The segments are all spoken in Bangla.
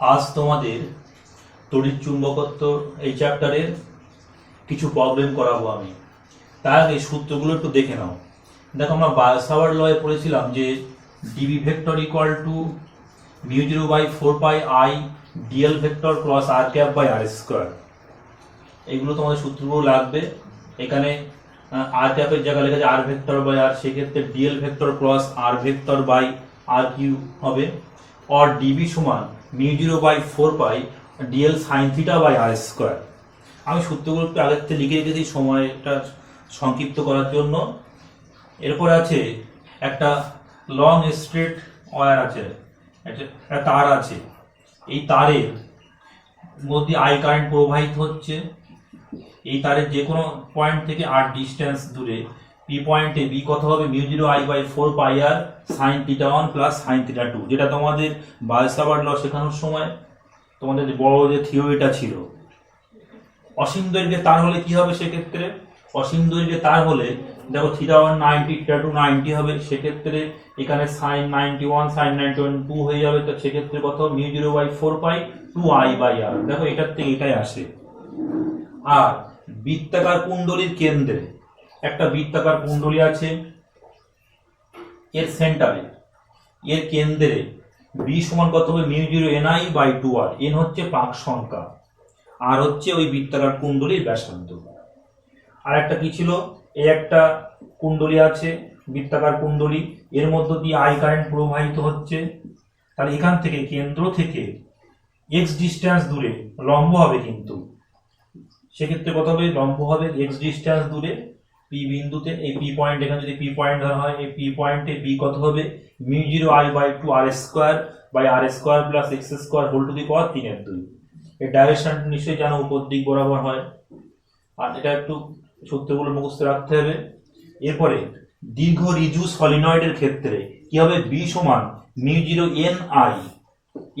আজ তোমাদের তড়িৎ চুম্বকত্ব এই চ্যাপ্টারের কিছু প্রবলেম করাবো আমি। তার আগে সূত্রগুলো একটু দেখে নাও। দেখো, আমরা বায়োসাভার্ট লয়ে পড়েছিলাম যে DB vector equal to mu 0/4 pi DL vector cross R cap by R square. এইগুলো তোমাদের সূত্রগুলো লাগবে। এখানে আর ক্যাপের জায়গায় লেখা আছে আর ভেক্টর বাই আর, সেক্ষেত্রে DL vector cross R vector by R cube হবে। और ডিবি সমান mu 0/4 pi DL sine theta by R square. আমি সূত্রগুলো একটু আগের থেকে লিখে রেখেছি সময়টা সংক্ষিপ্ত করার জন্য। এরপর আছে একটা লং স্ট্রেট ওয়্যার আছে, একটা তার আছে। এই তারের মধ্যে আই কারেন্ট প্রবাহিত হচ্ছে। এই তারের যে কোনো পয়েন্ট থেকে আর ডিস্টেন্স দূরে পি পয়েন্টে বি কত হবে মিউ 0I/4 পাই আর sine theta 1 plus sine theta 2, যেটা তোমাদের বায়োসাভার্ট ল শেখানোর সময় তোমাদের বড় যে থিওরিটা ছিল। অসীম দৈর্ঘ্যের তার হলে কি হবে সেক্ষেত্রে? অসীম দৈর্ঘ্যের তার হলে দেখো থিটা 1 90 থিটা 2 90 হবে, সেক্ষেত্রে এখানে সাইন 91 সাইন 91 2 হয়ে যাবে। তো সেক্ষেত্রে কত মিউ 0/4 পাই 2I/r। দেখো এটার থেকে এটাই আসে। আর বৃত্তাকার কুণ্ডলীর কেন্দ্রে একটা বৃত্তাকার কুণ্ডলী আছে, এর সেন্টারে এর কেন্দ্রে বি সমান কত হবে মিউ 0 ni/2r। এন হচ্ছে পাক সংখ্যা, আর হচ্ছে ওই বৃত্তাকার কুণ্ডলীর ব্যাসার্ধ। আর একটা কি ছিল, এই একটা কুণ্ডলী আছে বৃত্তাকার কুণ্ডলী, এর মধ্য দিয়ে আই কারেন্ট প্রবাহিত হচ্ছে। তাহলে এখান থেকে কেন্দ্র থেকে এক্স ডিস্টেন্স দূরে লম্ব হবে, কিন্তু সেক্ষেত্রে কত হবে লম্ব হবে এক্স ডিস্টেন্স দূরে পি বিন্দুতে। এই পি পয়েন্ট, এখানে যদি পি পয়েন্ট ধরা হয়, এই পি পয়েন্টে বি কত হবে mu 0I/2 R square by R square plus x square whole to the power 3/2। এর ডাইরেকশন নিশ্চয়ই জানো উপর দিক বরাবর হয়। আর এটা একটু সূত্রগুলো মুখস্থ রাখতে হবে। এরপরে দীর্ঘ রিজু সলিনয়েডের ক্ষেত্রে কি হবে বি সমান মিউ 0 ni।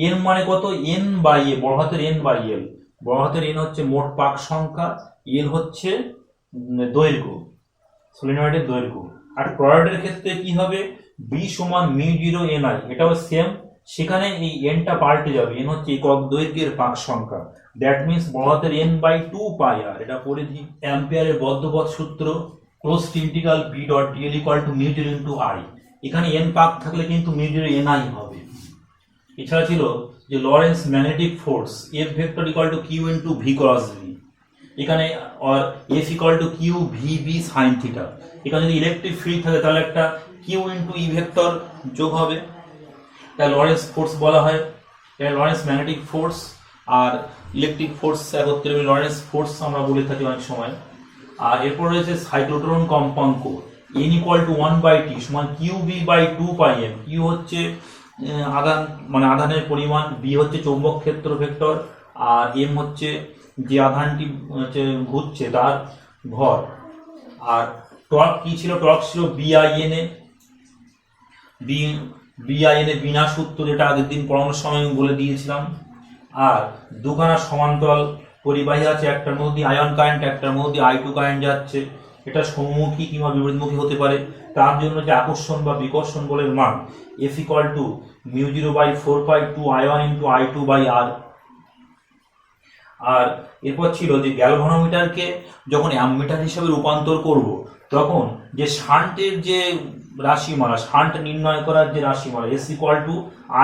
এন মানে কত এন বাই এ, বড় হাতের এন বাই এল। বড় হাতের এন হচ্ছে মোট পাক সংখ্যা, এল হচ্ছে দৈর্ঘ্য, সলিনয়েডের দৈর্ঘ্য। আর টরয়েডের ক্ষেত্রে কি হবে বি সমান মিউ 0 ni। এটাও সেম, সেখানে এই এনটা পাল্টে যাবে, এন হচ্ছে একক দৈর্ঘ্যের পাক সংখ্যা। দ্যাট মিন্স বড় হাতের n/2 পাই আর। এটা পড়ে দিই অ্যাম্পিয়ারের বদ্ধপথ সূত্র, closed integral B dot DL equal to mu 0 into I. এখানে এন পাক থাকলে কিন্তু মিউ 0 ni হবে। এছাড়া ছিল যে Lorentz magnetic force F vector equal to Q into V cross v. এখানে F equal to q v B sine theta. এখানে যদি ইলেকট্রিক ফিল্ড থাকে তাহলে একটা কিউ ইন্টু ই ভেক্টর যোগ হবে, তাই লরেন্স ফোর্স বলা হয়। এটা লরেন্স ম্যাগনেটিক ফোর্স আর ইলেকট্রিক ফোর্স একত্রে লরেন্স ফোর্স আমরা বলে থাকি অনেক সময়। আর এরপর রয়েছে সাইক্লোট্রন কম্পাঙ্ক n ইকুয়াল টু 1/t সমান Q B by 2 pi M. Q হচ্ছে আধান, মানে আধানের পরিমাণ, বি হচ্ছে চৌম্বক ক্ষেত্র ভেক্টর, আর এম হচ্ছে যে আধানটি হচ্ছে ঘুরছে তার ভর। আর টর্ক কি ছিল, টর্ক ছিল বিআইএন এ বিনা সূত্র, যেটা আগের দিন পড়ানোর সময় আমি বলে দিয়েছিলাম। আর দুখানা সমান্তরাল পরিবাহী আছে, একটার মধ্যে আয়ন কারেন্ট, একটার মধ্যে I2 কারেন্ট যাচ্ছে। এটা সমমুখী কিংবা বিপরীতমুখী হতে পারে। তার জন্য যে আকর্ষণ বা বিকর্ষণ বলের মান F equal to mu 0/4 pi 2I1 into I2/r। আর এরপর ছিল যে গ্যালভানোমিটারকে যখন অ্যামমিটার হিসেবে রূপান্তর করব, তখন যে শান্টের যে রাশিমালা, শান্ট নির্ণয় করার যে রাশিমালা S equal to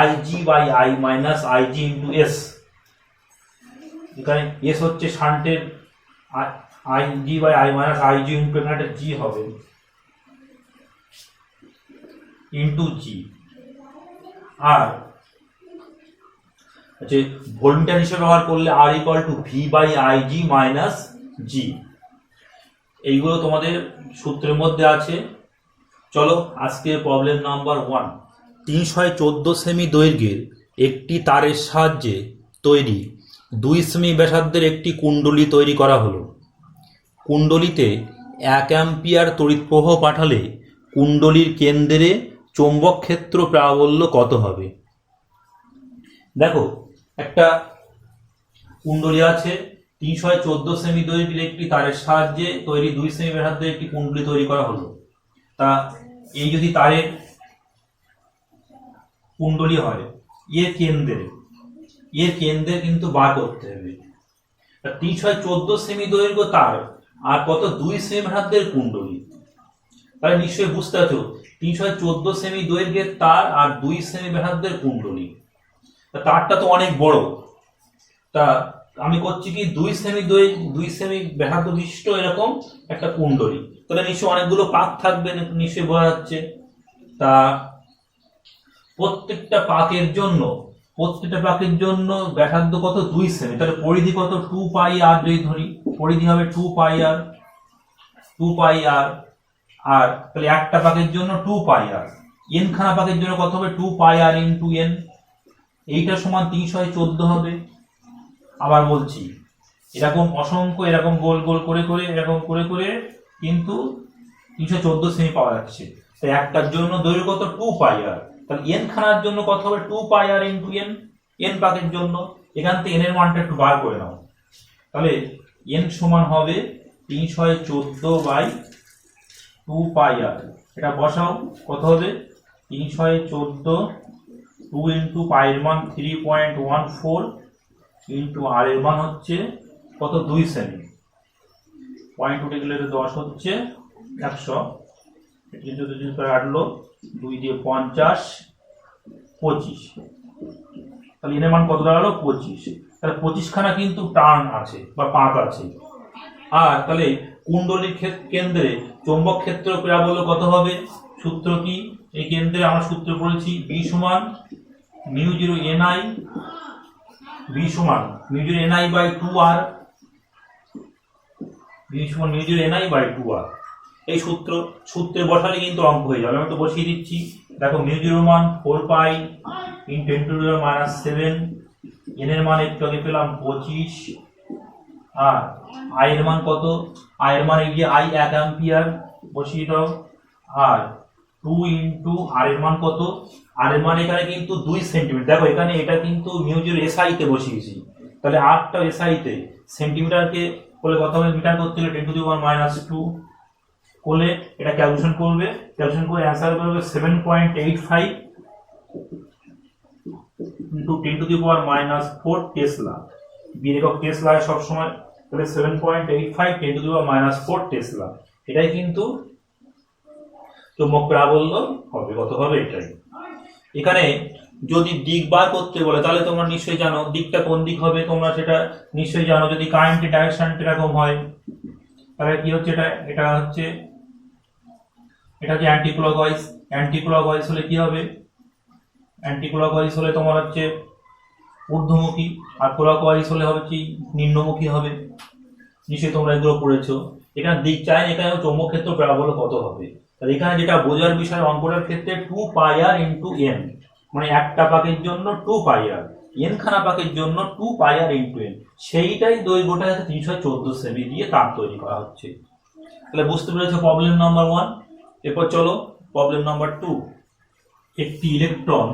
IG/I minus IG into S. এখানে এস হচ্ছে শান্টের IG/I মাইনাস IG ইন্টু এখানে একটা জি হবে ইন্টু জি। আর আচ্ছা, ভোল্টমিটার হিসেবে ব্যবহার করলে আর ইকুয়াল টু V/IG মাইনাস জি। এইগুলো তোমাদের সূত্রের মধ্যে আছে। চলো আজকে প্রবলেম নাম্বার 1। 314 সেমি দৈর্ঘ্যের একটি তারের সাহায্যে তৈরি 2 সেমি ব্যাসার্ধের একটি কুণ্ডলী তৈরি করা হলো। কুণ্ডলীতে 1 অ্যাম্পিয়ার তড়িৎ প্রবাহ পাঠালে কুণ্ডলীর কেন্দ্রে চৌম্বক ক্ষেত্র প্রাবল্য কত হবে? দেখো, একটা কুণ্ডলী আছে, 314 সেমি দৈর্ঘ্যের একটি তারের সাহায্যে তৈরি 2 সেমি ব্যাসার্ধের একটি কুণ্ডলী তৈরি করা হলো। তা এই যদি তারের কুণ্ডলী হয়, এর কেন্দ্রে এর কেন্দ্রে কিন্তু বার করতে হবে। 3/14 সেমি দৈর্ঘ্য তার আর কত 2 সেমি ব্যাসার্ধের কুণ্ডলী। তাহলে নিশ্চয়ই বুঝতে পারছো 3/14 সেমি দৈর্ঘ্যের তার আর 2 সেমি ব্যাসার্ধের কুণ্ডলী। তারটা তো অনেক বড়, তা আমি করছি কি 2 সেমি ব্যাসার্ধ বিশিষ্ট এরকম একটা কুণ্ডলী। তাহলে নিশ্চয়ই অনেকগুলো পাক থাকবে, নিশ্চয়ই বোঝা যাচ্ছে। তা প্রত্যেকটা পাকের জন্য ব্যাসার্ধ কত 2 সেমি, তাহলে পরিধি কত 2 পাই আর যদি ধরি, পরিধি হবে 2 পাই আর আর তাহলে একটা পাকের জন্য 2 পাই আর, এন খানা পাকের জন্য কত হবে 2 পাই আর ইনটু এন, এইটা সমান 3/14 হবে। আবার বলছি এরকম অসংখ্য এরকম গোল গোল করে করে কিন্তু 314 সেমি পাওয়া যাচ্ছে। তাই একটার জন্য দৈর্ঘ্য কত 2 পাই আর, তাহলে এন খানার জন্য কত হবে 2 পাই আর ইনটু এন, এন পাকের জন্য। এখান থেকে এন এর মানটা একটু বার করে নাও, তাহলে এন সমান হবে 3/14/2 পাই আর। এটা বসাও, কত হবে 3/14, 2 ইনটু পাইয়ের মান 3.14 ইনটু আর এর মান হচ্ছে কত 2 সেমি, পয়েন্ট উঠে গেলে 10 হচ্ছে 100, 2 দিয়ে 50, 25, তাহলে এর মান কত দাঁড়ালো 25। তাহলে 25 খানা কিন্তু টার্ন আছে বা পাক আছে। আর তাহলে কুণ্ডলীর কেন্দ্রে চৌম্বক ক্ষেত্র প্রাবল্য কত হবে, সূত্র কি, এই কেন্দ্রে আমরা সূত্র পড়েছি B সমান μ0 ni, B সমান μ0 ni বাই 2r, B সমান μ0 ni বাই 2r। এই সূত্রে বসালে কিন্তু অঙ্ক হয়ে যাবে। আমি তো বসিয়ে দিচ্ছি, দেখো μ0 মান 4 পাই ইনটু 10⁻⁷, n এর মান একটু আগে পেলাম 25, আর i এর মান কত, i এর মান এই যে i 1 অ্যাম্পিয়ার বসিয়ে দাও, আর 2 ইনটু আর এর মান কত, আর এর মান এখানে কিন্তু 2 সেন্টিমিটার। দেখো এখানে এটা কিন্তু μ0 SI তে বসিয়েছি, তাহলে আরটা SI তে, সেন্টিমিটারকে বলে কত হবে মিটার করতে গেলে 10⁻², করলে এটা ক্যালকুলেশন করে অ্যান্সার করবে 7.85 ইনটু 10⁻⁴ টেসলা। বিরেকক টেসলা সব সময়, তাহলে 7.85 10⁻⁴ টেসলা। এটাই কিন্তু চৌম্বক প্রাবল্য হবে, কত হবে এটাই। এখানে যদি দিক বার করতে বলে তাহলে তোমরা নিশ্চয়ই জানো দিকটা কোন দিক হবে, তোমরা সেটা নিশ্চয়ই জানো। যদি কারেন্টের ডাইরেকশন এরকম হয় তাহলে কি হচ্ছে, এটা হচ্ছে অ্যান্টি ক্লকওয়াইজ হলে কি হবে, অ্যান্টি ক্লকওয়াইজ হলে তোমার হচ্ছে ঊর্ধ্বমুখী, আর ক্লকওয়াইজ হলে হবে কি নিম্নমুখী হবে। নিশ্চয়ই তোমরা এগুলো পড়েছো। এখানে দিক চাই, এখানে চৌম্বক ক্ষেত্র প্রাবল্য কত হবে। তাহলে এখানে যেটা বোঝার বিষয় অঙ্কটার ক্ষেত্রে 2 পাই আর ইনটু এন, মানে একটা পাকের জন্য 2 পাই আর, এন খানা পাকের জন্য 2 পাই আর ইনটু এন, সেইটাই দৈর্ঘ্যটা 314 সেমি দিয়ে তার তৈরি করা হচ্ছে। তাহলে বুঝতে পেরেছো প্রবলেম নাম্বার 1। এরপর চলো প্রবলেম নাম্বার 2। একটি electron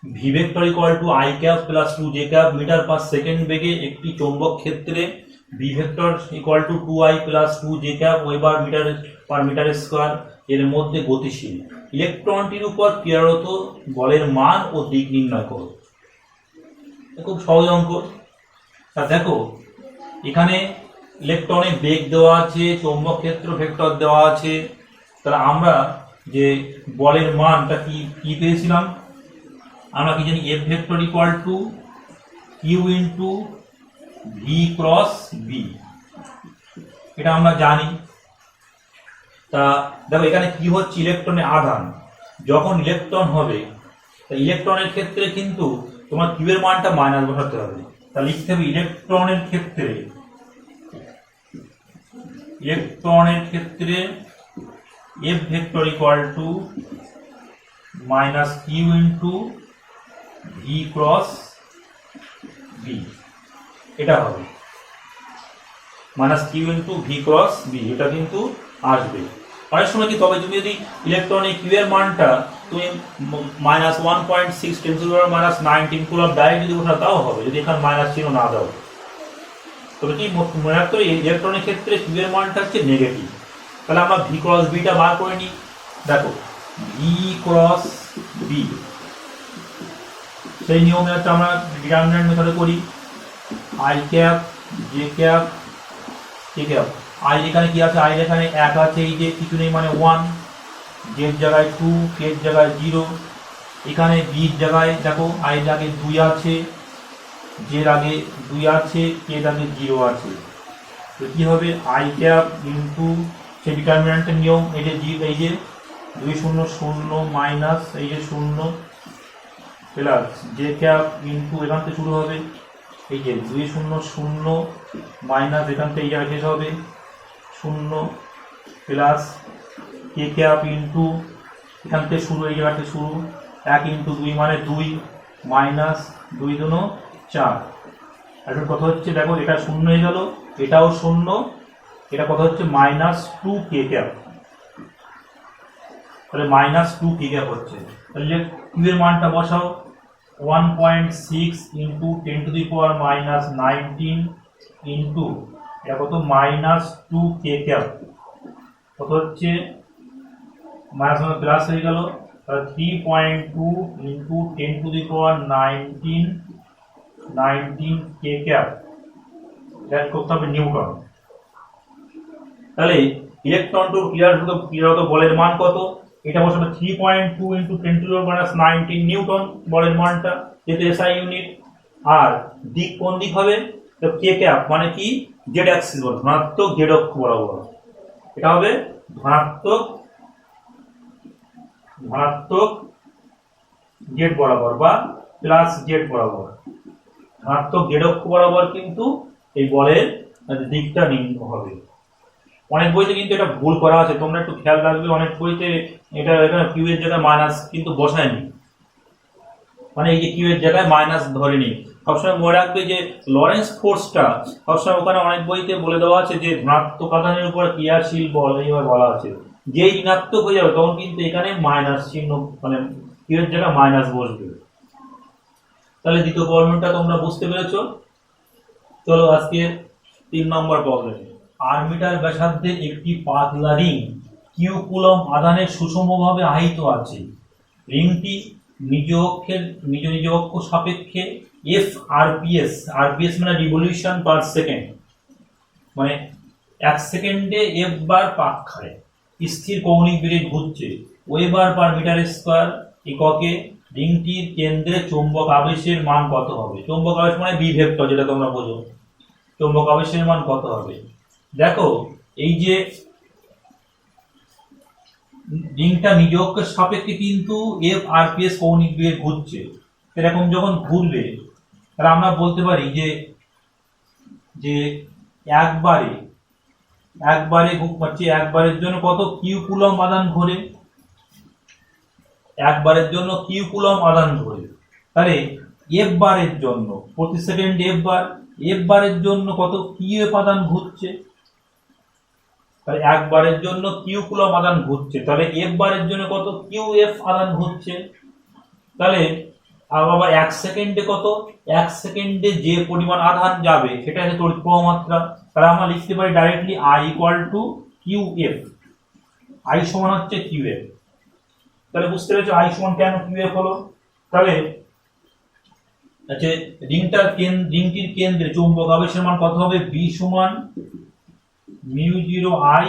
V vector equal to i cap plus 2j cap metre per second বেগে একটি চৌম্বক ক্ষেত্রে B vector equal to 2i plus 2j cap weber metre per metre square এর মধ্যে গতিশীল। ইলেকট্রনটির উপর ক্রিয়ারত বলের মান ও দিক নির্ণয় করো। খুব সহজ অঙ্ক। তা দেখো এখানে ইলেকট্রনের বেগ দেওয়া আছে, চৌম্বক ক্ষেত্র ভেক্টর দেওয়া আছে। তাহলে আমরা যে বলের মানটা কি পেয়েছিলাম, আমরা কি জানি F vector equal to Q into V cross B, এটা আমরা জানি। তা দেখো এখানে কি হচ্ছে, ইলেকট্রনের আধান। যখন ইলেকট্রন হবে ইলেকট্রনের ক্ষেত্রে কিন্তু তোমার কিউ এর মানটা মাইনাস বসাতে হবে। তা লিখতে হবে ইলেকট্রনের ক্ষেত্রে F vector equal to minus Q into V cross B, এটা হবে minus Q into V cross B, এটা কিন্তু আসবে। অনেক সময় কি, তবে তুমি যদি ইলেকট্রনের কিউ এর মানটা তুমি মাইনাস 1.6 10⁻⁻19 কুলম্ব ডাইরেক্ট যদি বসাও তাও হবে, যদি এখানে মাইনাস চিহ্ন না দাও। তবে কি মনে রাখতে হবে ইলেকট্রনের ক্ষেত্রে কিউ এর মানটা হচ্ছে নেগেটিভ। তাহলে আমরা ভি ক্রস বিটা বার করে নিই। দেখো ভি ক্রস বি সেই নিয়মে হচ্ছে আমরা ডিটারমিনেন্ট মেথডে করি। I cap J cap K cap. I এখানে কি আছে, আই এখানে 1 আছে, এই যে কিছু নেই মানে 1, জের জায়গায় 2, কের জায়গায় 0। এখানে বির জায়গায় দেখো আইয়ের আগে 2 আছে, জের আগে 2 আছে, কের আগে 0 আছে। তো কি হবে, আই ক্যাপ ইন্টু সেই ডিটারমিনেন্টের নিয়ম, এই যে 2 0 0 মাইনাস এই যে 0 প্লাস জে ক্যাপ ইন্টু এখান থেকে শুরু হবে এই যে 2 0 0 মাইনাস এখান থেকে এই জায়গায় শেষ হবে 0 প্লাস কে ক্যাপ ইন্টু এখান থেকে শুরু, এই জায়গাতে শুরু 1 ইন্টু 2 মানে 2 মাইনাস 2 2 4। এখন কথা হচ্ছে দেখো এটা 0 হয়ে গেল, এটাও 0, এটা কথা হচ্ছে -2 কে ক্যাপ। তাহলে -2 কে ক্যাপ হচ্ছে। তাহলে কিউ এর মানটা বসাও, 1.6 into 10 to the power -19 into এটা কত -2 কে ক্যাপ, কত হচ্ছে মাইনাস প্লাস হয়ে গেল। তাহলে 3.2 into 10 to the power 19 K cap, এটা করতে হবে নিউটন। তাহলে ইলেকট্রন টু ক্রিয়ারত বলের মান কত, এটা বসাবে 3.2 into 10 to the power -19 Newton বলের মানটা, যেহেতু এসআই ইউনিট। আর দিক কোন দিক হবে, তো কে ক্যাপ মানে কি জেড অ্যাক্সিস বল, ধনাত্মক জেড অক্ষ বরাবর, এটা হবে ধনাত্মক জেড বরাবর বা প্লাস জেড বরাবর, ধনাত্মক জেড অক্ষ বরাবর কিন্তু এই বলের দিকটা নির্ণয় হবে। অনেক বইতে কিন্তু এটা ভুল করা আছে, তোমরা একটু খেয়াল রাখবে, অনেক বইতে এটা এখানে কিউ এর জায়গায় মাইনাস কিন্তু বসায়নি, মানে এই যে কিউ এর জায়গায় মাইনাস ধরেনি। সবসময় মনে রাখবে যে লরেন্স ফোর্সটা সবসময় ওখানে অনেক বইতে বলে দেওয়া আছে যে ধনাত্মক আধানের উপর ক্রিয়াশীল বল এইভাবে বলা আছে, যেই ঋণাত্মক হয়ে যাবে তখন কিন্তু এখানে মাইনাস চিহ্ন মানে কিউ এর জায়গায় মাইনাস বসবে। তাহলে দ্বিতীয় প্রবলেমটা তোমরা বুঝতে পেরেছো। চলো আজকে 3 নম্বর প্রবলেম। আর্মিটার ব্যাসার্ধের একটি পাতলা রিং কিউ কুলম আধানে সুষমভাবে আহিত আছে। রিংটি নিজ অক্ষ সাপেক্ষে এফ আরপিএস মানে রিভলিউশন পার সেকেন্ড, মানে 1 সেকেন্ডে এফ বার পাক খায়, স্থির কৌণিক বেগে ঘুরছে, ওয়েবার পার মিটার স্কয়ার এককে। রিংটির কেন্দ্রে চৌম্বক আবেশের মান কত হবে? চৌম্বক আবেশ মানে বি ভেক্টর, যেটা তোমরা বোঝো। চৌম্বক আবেশের মান কত হবে? দেখো এই যে রিংটা নিজ অক্ষের সাপেক্ষে কিন্তু এফ আরপিএস কৌণিক বেগে ঘুরছে, এরকম যখন ঘুরবে তাহলে আমরা বলতে পারি যে একবারের জন্য কত কিউ কুলম আধান ঘোরে, একবারের জন্য কিউ কুলম আধান ঘোরে। তাহলে এফ বারের জন্য প্রতি সেকেন্ড এফ বারের জন্য কত কিউ এফ আধান ঘুরছে, তাহলে একবারের জন্য কিউ কুলম আধান ঘুরছে, তাহলে এফ বারের জন্য কত কিউ এফ আধান ঘুরছে। তাহলে আবার 1 সেকেন্ডে কত, 1 সেকেন্ডে যে পরিমাণ আধান যাবে সেটা হচ্ছে তড়িৎ প্রবাহ মাত্রা। তাহলে আমরা লিখতে পারি directly I equal to Q F, I সমান হচ্ছে কিউ এফ। তাহলে বুঝতে পেরেছো আই সমান কেন কিউ এফ হলো। তাহলে আচ্ছা রিংটির কেন্দ্রে চৌম্বক আবেশের মান কত হবে? বি সমান μ0 I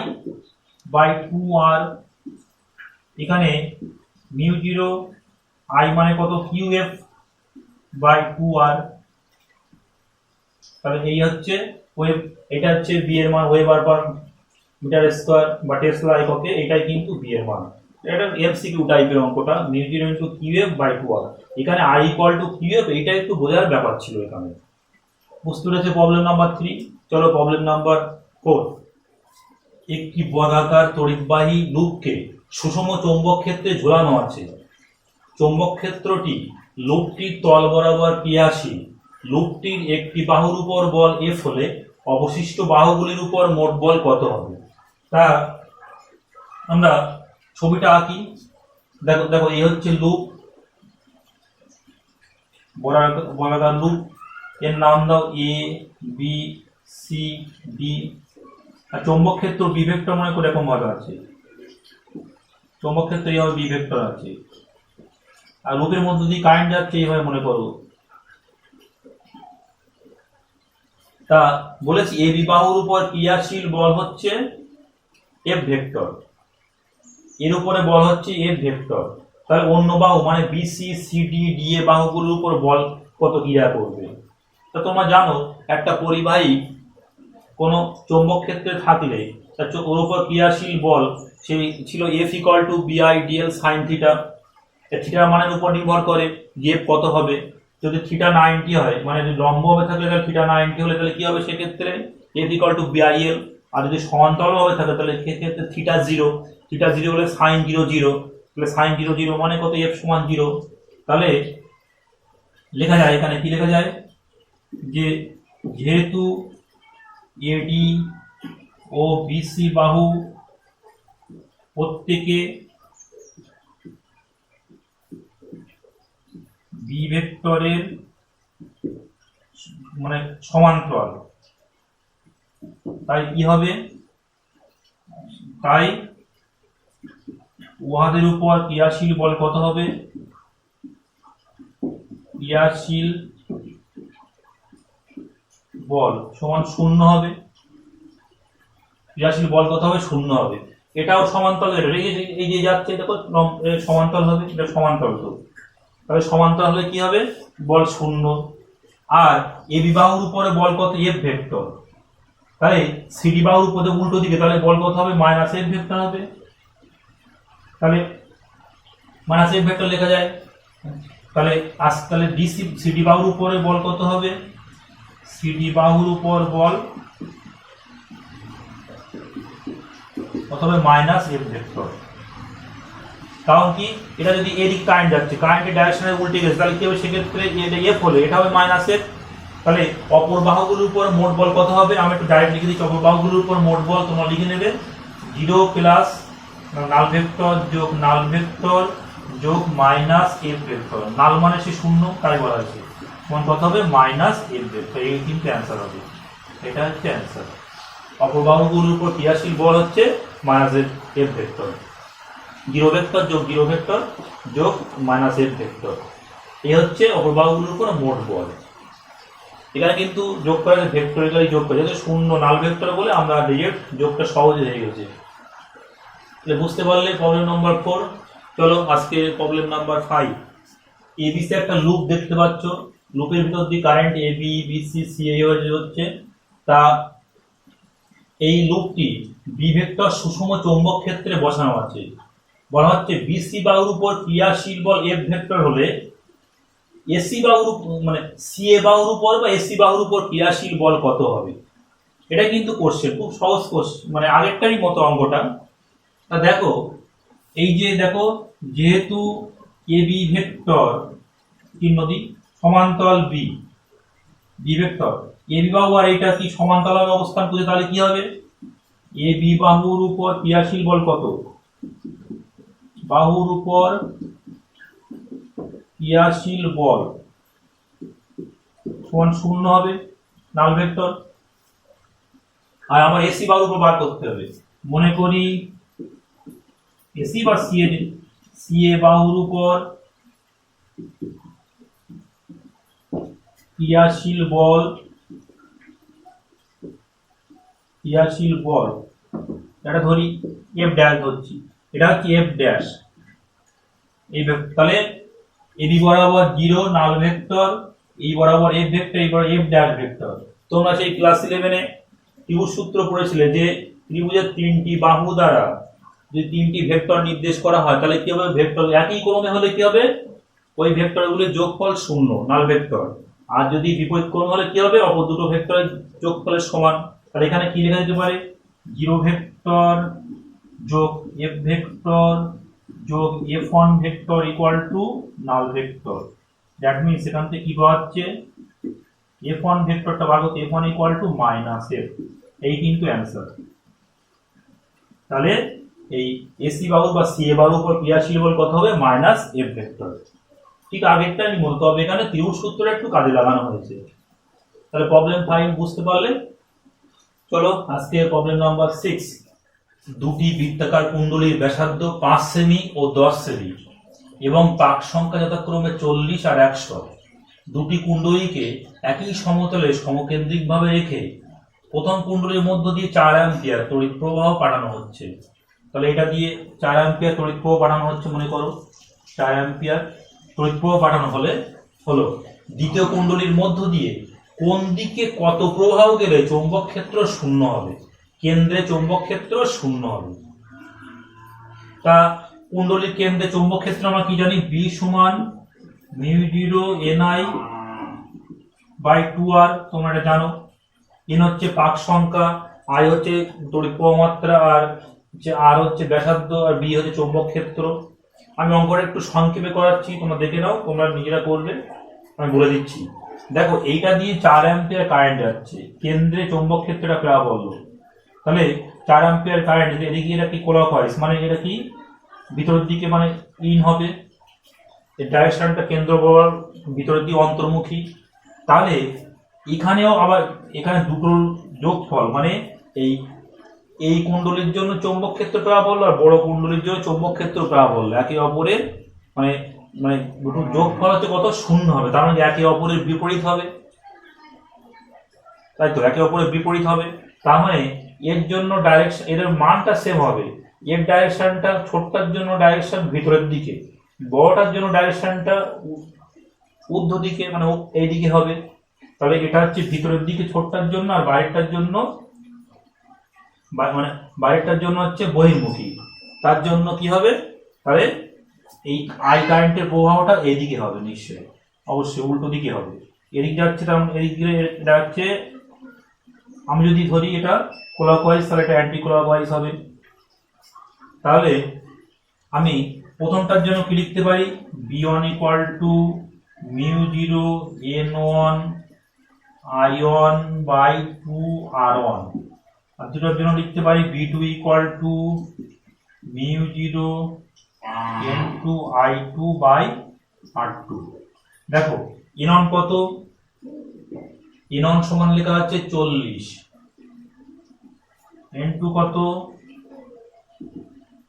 বাই 2r। এখানে μ0 I মানে কত qf বাই 2r। তাহলে এই হচ্ছে ওয়েভ, এটা হচ্ছে বি এর মান, ওয়েবার পার মিটার স্কয়ার বা টেসলা এককে, এটাই কিন্তু বি এর মান। এটা এমসিকিউ টাইপের অঙ্কটা, μ0 * qf বাই 2r। এখানে I ইকুয়াল টু qf, এইটা একটু বোঝার ব্যাপার ছিল এখানে। বুঝতে পেরেছে প্রবলেম নাম্বার 3। চলো প্রবলেম নাম্বার 4। একটি বর্গাকার তড়িৎবাহী লুপকে সুষম চৌম্বক ক্ষেত্রে ঝোলানো আছে। চৌম্বক ক্ষেত্রটি লুপটির তল বরাবর ক্রিয়াশীল। লুপটির একটি বাহুর উপর বল F হলে অবশিষ্ট বাহুগুলির উপর মোট বল কত হবে? তা আমরা ছবিটা আঁকি। দেখো দেখো এই হচ্ছে লুপ, বর্গাকার লুপ, এর নাম দাও A B C D। আর চৌম্বক ক্ষেত্র বি ভেক্টর মনে করে এরকম ভাবে আছে, চৌম্বক ক্ষেত্র এইভাবে বি ভেক্টর আছে। আর লুপের মধ্যে দিয়ে কারেন্ট যাচ্ছে এইভাবে মনে করো। তা বলেছি এ বি বাহুর উপর ক্রিয়াশীল বল হচ্ছে এফ ভেক্টর, এর উপরে বল হচ্ছে এফ ভেক্টর। তাহলে অন্য বাহু মানে বিসি সিডি ডিএ বাহুগুলোর উপর বল কত ক্রিয়া করবে। তা তোমরা জানো একটা পরিবাহী কোনো চৌম্বক ক্ষেত্রে থাকলে ওর উপর ক্রিয়াশীল বল সেই ছিল এফ ইকুয়াল টু বিআই ডিএল সাইন থিটা। থিটার মানের উপর নির্ভর করে এফ কত হবে। যদি থিটা 90 হয় মানে যদি লম্ব হবে থাকলে তাহলে থিটা 90 হলে তাহলে কি হবে সেক্ষেত্রে এফ ইকুয়াল টু বিআইএল। আর যদি সমান্তরাল হবে থাকে তাহলে সেক্ষেত্রে থিটা 0, থিটা 0 হলে সাইন 0 0, তাহলে সাইন 0 0 মানে কত এফ সমান 0। তাহলে লেখা যায় এখানে কি লেখা যায় যে যেহেতু এডি ও বিসি বাহু প্রত্যেকে বি ভেক্টরের মানে সমান্তরাল, তাই কি হবে, তাই উহাদের উপর ক্রিয়াশীল বল কত হবে, ক্রিয়াশীল বল সমান 0 হবে। ক্রিয়াশীল বল কত হবে 0 হবে। এটাও সমান্তরাল, এই যে যাচ্ছে দেখো সমান্তরাল হবে, এটা সমান্তরাল। তো তাহলে সমান্তরাল হলে কি হবে বল 0। আর এবি বাহুর উপরে বল কত এফ ভেক্টর, তাহলে সিডি বাহুর উপরে উল্টো দিকে তাহলে বল কত হবে মাইনাস এফ ভেক্টর হবে। তাহলে মাইনাস এফ ভেক্টর লেখা যায়। তাহলে ডিসি সিডি বাহুর উপরে বল কত হবে, সিডি বাহুর উপর বল কত হবে মাইনাস এফ ভেক্টর। কারণ কি এটা যদি এদিক কারেন্ট যাচ্ছে, কারেন্টের ডাইরেকশনে উল্টে গেছে তাহলে কি হবে সেক্ষেত্রে এটা এফ হলে এটা হবে মাইনাস এফ। তাহলে অপর বাহুগুলোর উপর মোট বল কত হবে, আমি একটু ডাইরেক্ট লিখে দিচ্ছি। অপর বাহুগুলোর উপর মোট বল তোমরা লিখে নেবে 0 প্লাস নাল ভেক্টর যোগ নাল ভেক্টর যোগ মাইনাস এফ ভেক্টর। নাল মানে সে 0 তাই বলা আছে, সমান কত হবে মাইনাস এফ ভেক্টর। এই কিন্তু অ্যান্সার হবে, এটা হচ্ছে অ্যান্সার। অপর বাহুগুলোর উপর ক্রিয়াশীল বল হচ্ছে মাইনাস এফ ভেক্টর, 0 ভেক্টর যোগ 0 ভেক্টর যোগ মাইনাস এফ ভেক্টর। এই হচ্ছে অপর বাহুগুলোর উপর মোট বল। এখানে কিন্তু যোগ করা ভেক্টরিক্যালি যোগ করে, যেহেতু 0 নাল ভেক্টর বলে আমরা ডিরেক্ট যোগটা সহজে হয়ে গেছে। বুঝতে পারলে প্রবলেম নাম্বার 4। চলো আজকে প্রবলেম নাম্বার 5। এবিসি একটা লুপ দেখতে পাচ্ছ, লুপের ভিতর দিয়ে কারেন্ট এবি বিসি সি হচ্ছে। তা এই লুপটি বি ভেক্টর সুষম চৌম্বক ক্ষেত্রে বসানো আছে। বলা হচ্ছে বিসি বাহুর উপর ক্রিয়াশীল বল এফ ভেক্টর হলে এসি বাহুর মানে সিএ বাহুর উপর বা এসি বাহুর উপর ক্রিয়াশীল বল কত হবে। এটা কিন্তু কোশ্চেন, খুব সহজ কোশ্চেন, মানে আগেরটারই মতো অঙ্কটা। তা দেখো এই যে দেখো যেহেতু এবি ভেক্টর তিন নদী সমান্তরাল বি ভেক্টর, এবি বাহু আর এটা কি সমান্তরাল অবস্থান করছে, তাহলে কি হবে এবি বাহুর উপর ক্রিয়াশীল বল কত, বাহুর উপর ক্রিয়াশীল বল সমান 0 হবে নাল ভেক্টর। আর আমার এসি বাহুর উপর বার করতে হবে, মনে করি এসি বা সিএ বাহুর উপর ক্রিয়াশীল বল এটা ধরি এফ ড্যাশ ধরছি, এটা হচ্ছে এফ ড্যাশ। এই তাহলে এবি বরাবর 0 নাল ভেক্টর, এই বরাবর এফ ভেক্টর, এই বরাবর এফ ড্যাশ ভেক্টর। তোমরা সেই ক্লাস 11-এ ত্রিভুজ সূত্র পড়েছিলে যে ত্রিভুজের 3টি বাহু দ্বারা যদি 3টি ভেক্টর নির্দেশ করা হয় তাহলে কি হবে, ভেক্টর একই ক্রমে হলে কি হবে ওই ভেক্টরগুলির যোগফল 0 নাল ভেক্টর। আর যদি বিপরীত ক্রমে হলে কি হবে অপর দুটো ভেক্টরের যোগফলের সমান। তাহলে এখানে কি লেখা যেতে পারে 0 ভেক্টর যোগ এফ ভেক্টর যোগ f1 vector equal two null vector. That means এখান থেকে কি পাওয়া যাচ্ছে f1 ভেক্টরটা বার করতে f1 equal to minus f। এই কিন্তু অ্যান্সার। তাহলে এই এসি বাহু বা সিএ বাহুর উপর ক্রিয়াশীল বল কত হবে মাইনাস এফ ভেক্টর। ঠিক আগেরটা আমি বলতে হবে, এখানে ত্রিভুজ সূত্রটা একটু কাজে লাগানো হয়েছে। তাহলে প্রবলেম 5 বুঝতে পারলে। চলো আজকে প্রবলেম নাম্বার 6। দুটি বৃত্তাকার কুণ্ডলীর ব্যাসার্ধ 5 সেমি ও 10 সেমি, এবং পাক সংখ্যা যথাক্রমে 40 আর 100, দুটি কুণ্ডলীকে একই সমতলে সমকেন্দ্রিকভাবে রেখে প্রথম কুণ্ডলীর মধ্য দিয়ে 4 অ্যাম্পিয়ার তড়িৎ প্রবাহ পাঠানো হচ্ছে। তাহলে এটা দিয়ে 4 অ্যাম্পিয়ার তড়িৎ প্রবাহ পাঠানো হচ্ছে, মনে করো 4 অ্যাম্পিয়ার তড়িৎ প্রবাহ পাঠানো হলো দ্বিতীয় কুণ্ডলীর মধ্য দিয়ে কোন দিকে কত প্রবাহ গেলে চৌম্বক ক্ষেত্র শূন্য হবে, কেন্দ্রে চৌম্বক ক্ষেত্র শূন্য হবে। তা কুণ্ডলীর কেন্দ্রে চৌম্বক ক্ষেত্র আমরা কি জানি, বি সমান μ0 ni/2r, তোমরা এটা জানো। n হচ্ছে পাক সংখ্যা, i হচ্ছে তড়িৎ প্রবাহ মাত্রা, আর r হচ্ছে ব্যাসার্ধ, আর b হচ্ছে চৌম্বক ক্ষেত্র। আমি অঙ্কটা একটু সংক্ষেপে করাচ্ছি, তোমরা দেখে নাও, তোমরা নিজেরা করবে, আমি বলে দিচ্ছি। দেখো এইটা দিয়ে 4 অ্যাম্পিয়ার কারেন্ট যাচ্ছে, কেন্দ্রে চৌম্বক ক্ষেত্রটা প্রায় বললো। তাহলে 4 অ্যাম্পিয়ার কারেন্ট এদিকে, এটা কি ক্লকওয়াইজ, মানে এটা কি ভিতরের দিকে, মানে ইন হবে, এর ডাইরেকশনটা কেন্দ্র বরাবর ভিতরের দিকে অন্তর্মুখী। তাহলে এখানেও আবার এখানে দুটোর যোগফল, মানে এই কুণ্ডলীর জন্য চৌম্বক ক্ষেত্র প্রায় বললো, আর বড় কুণ্ডলীর জন্য চৌম্বক ক্ষেত্র প্রায় বললো, একে অপরের মানে মানে দুটোর যোগফল হচ্ছে কত, শূন্য হবে। তার মানে একে অপরের বিপরীত হবে, তাই তো, একে অপরের বিপরীত হবে। তার মানে এর জন্য ডাইরেকশন, এর মানটা সেম হবে। এর ডাইরেকশনটা ছোটটার জন্য ডাইরেকশন ভিতরের দিকে, বড়টার জন্য ডাইরেকশনটা ঊর্ধ্ব দিকে, মানে এইদিকে হবে। তাহলে এটা হচ্ছে ভিতরের দিকে ছোটটার জন্য, আর বাইরেটার জন্য মানে বাইরেটার জন্য হচ্ছে বহির্মুখী। তার জন্য কি হবে, তাহলে এই আই কারেন্টের প্রবাহটা এইদিকে হবে, নিশ্চয়ই অবশ্যই উল্টো দিকে হবে। এদিক যাচ্ছে, তার এদিক দিয়ে এটা হচ্ছে, আমি যদি ধরি এটা ক্লকওয়াইজ, তাহলে এটা অ্যান্টি ক্লকওয়াইজ হবে। তাহলে আমি প্রথমটার জন্য কি লিখতে পারি, b1 = μ0 n1 i1/2r1, আর দুটোর জন্য লিখতে পারি b2 = μ0 n2 i2/r2। দেখো n1 কত, n1 সমান লেখা আছে 40, n2 কত,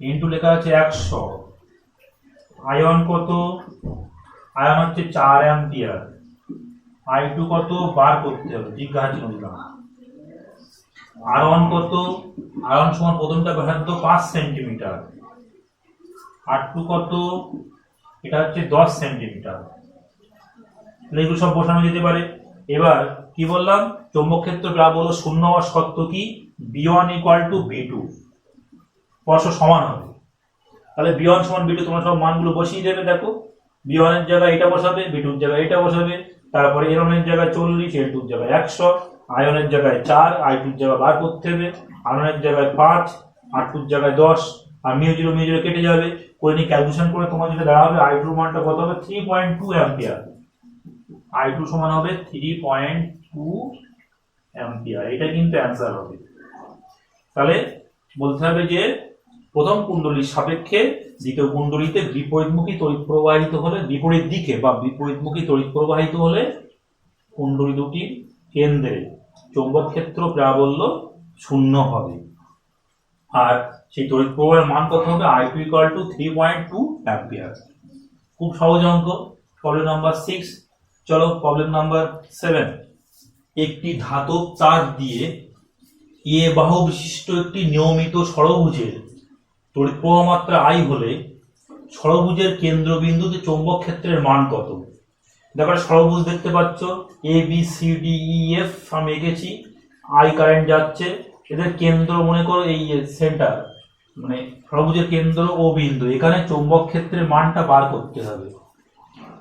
n2 লেখা আছে 100, i1 কত, i1 হচ্ছে 4 অ্যাম্পিয়ার, i2 কত বার করতে হবে, জিজ্ঞাসা ছিল দিলাম। r1 কত, r1 সমান প্রথমটা ব্যাসার্ধ 5 সেন্টিমিটার, r2 কত, এটা হচ্ছে 10 সেন্টিমিটার। এগুলো সব বসানো যেতে পারে। এবার কি বললাম, চৌম্বক ক্ষেত্র প্রায় বলো শূন্য হওয়ার শর্ত কি, b1 = b2, পরস্পর সমান হবে। তাহলে b1 = b2, তোমরা সব মানগুলো বসিয়ে দেবে। দেখো b1 এর জায়গায় এটা বসাবে, b2 এর জায়গায় এটা বসাবে, তারপরে n1 এর জায়গায় 40, n2 এর জায়গায় 100, i1 এর জায়গায় 4, i2 এর জায়গায় বার করতে হবে, r1 এর জায়গায় 5, r2 এর জায়গায় 10, আর μ0 কেটে যাবে, করে নিয়ে ক্যালকুলেশন করে তোমার যেটা দাঁড়াবে, i2 এর মানটা কত হবে, 3.2 অ্যাম্পিয়ার। i2 সমান হবে 3.2 অ্যাম্পিয়ার, এটা কিন্তু অ্যান্সার হবে। তাহলে বলতে হবে যে প্রথম কুণ্ডলীর সাপেক্ষে দ্বিতীয় কুণ্ডলীতে বিপরীতমুখী তড়িৎ প্রবাহিত হলে, বিপরীত দিকে বা বিপরীতমুখী তড়িৎ প্রবাহিত হলে কুণ্ডলী দুটির কেন্দ্রে চৌম্বক ক্ষেত্র প্রাবল্য শূন্য হবে। আর সেই তড়িৎ প্রবাহের মান কত হবে, i2 = 3.2 অ্যাম্পিয়ার। খুব সহজ অঙ্ক। Problem number 6। চলো প্রবলেম নাম্বার 7। একটি ধাতব তার দিয়ে এ বাহু বিশিষ্ট একটি নিয়মিত ষড়ভুজের তড়িৎ প্রবাহ মাত্রা I হলে ষড়ভুজের কেন্দ্রবিন্দুতে চৌম্বক ক্ষেত্রের মান কত? দেখো ষড়ভুজ দেখতে পাচ্ছ, A B C D E F আমি এঁকেছি, I কারেন্ট যাচ্ছে, এদের কেন্দ্র মনে করো এই সেন্টার, মানে ষড়ভুজের কেন্দ্র ও বিন্দু, এখানে চৌম্বক ক্ষেত্রের মানটা বার করতে হবে।